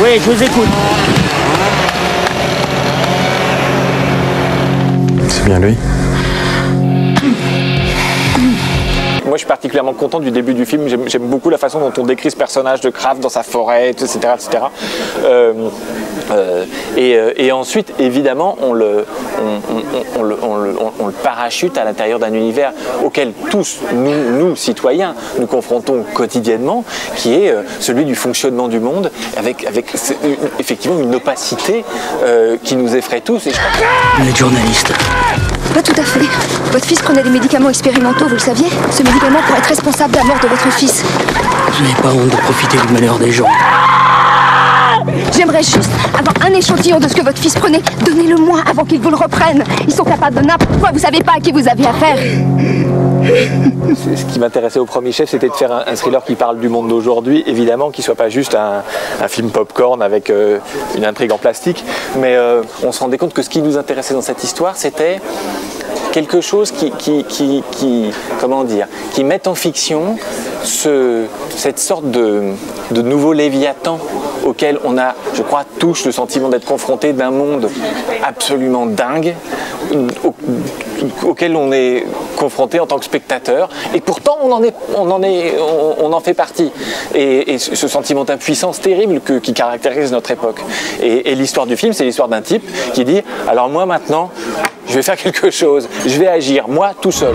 Oui, je vous écoute. C'est bien lui. Moi, je suis particulièrement content du début du film. J'aime beaucoup la façon dont on décrit ce personnage de Kraft dans sa forêt, etc. etc. Et ensuite, évidemment, on le parachute à l'intérieur d'un univers auquel tous, nous, citoyens, nous confrontons quotidiennement, qui est celui du fonctionnement du monde, avec effectivement une opacité qui nous effraie tous. Et Vous êtes journaliste? Pas tout à fait. Votre fils prenait des médicaments expérimentaux, vous le saviez? Ce médicament pourrait être responsable de la mort de votre fils. Vous n'avez pas honte de profiter du malheur des gens? J'aimerais juste avoir un échantillon de ce que votre fils prenait. Donnez-le-moi avant qu'il vous le reprenne. Ils sont capables de n'importe quoi, vous savez pas à qui vous avez affaire. Ce qui m'intéressait au premier chef, c'était de faire un thriller qui parle du monde d'aujourd'hui, évidemment, qui ne soit pas juste un film popcorn avec une intrigue en plastique, mais on se rendait compte que ce qui nous intéressait dans cette histoire, c'était quelque chose comment dire, qui mette en fiction cette sorte de nouveau Léviathan auquel on a, je crois, tous le sentiment d'être confronté d'un monde absolument dingue, auquel on est confronté en tant que spectateur, et pourtant on en fait partie. Et ce sentiment d'impuissance terrible qui caractérise notre époque. Et l'histoire du film, c'est l'histoire d'un type qui dit « Alors moi maintenant, je vais faire quelque chose, je vais agir, moi tout seul. »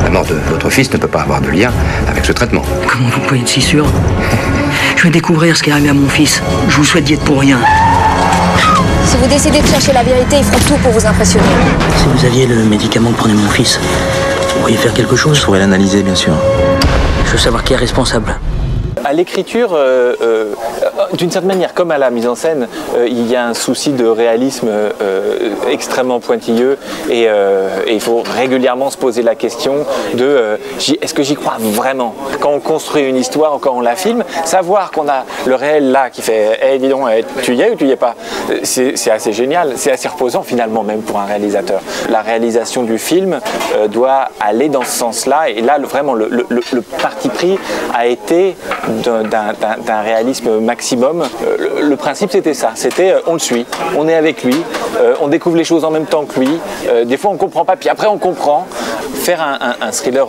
La mort de votre fils ne peut pas avoir de lien avec ce traitement. Comment vous pouvez être si sûr? Je vais découvrir ce qui est arrivé à mon fils. Je vous souhaite d'y être pour rien. Si vous décidez de chercher la vérité, ils feront tout pour vous impressionner. Si vous aviez le médicament que prenait mon fils, vous pourriez faire quelque chose? Je pourrais l'analyser, bien sûr. Je veux savoir qui est responsable. À l'écriture, d'une certaine manière, comme à la mise en scène, il y a un souci de réalisme extrêmement pointilleux et il faut régulièrement se poser la question de est-ce que j'y crois vraiment? Quand on construit une histoire ou quand on la filme, savoir qu'on a le réel là qui fait hey, dis donc, tu y es ou tu y es pas? C'est assez génial, c'est assez reposant finalement même pour un réalisateur. La réalisation du film doit aller dans ce sens-là et là vraiment le parti pris a été d'un réalisme maximum. Le principe c'était ça, c'était on le suit, on est avec lui, on découvre les choses en même temps que lui, des fois on comprend pas, puis après on comprend. Faire un thriller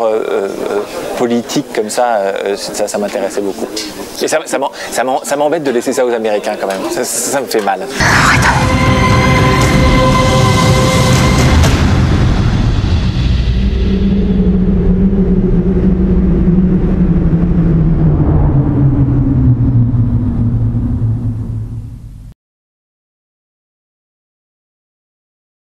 politique comme ça, ça m'intéressait beaucoup. Et ça m'embête de laisser ça aux Américains quand même, ça me fait mal. Arrête.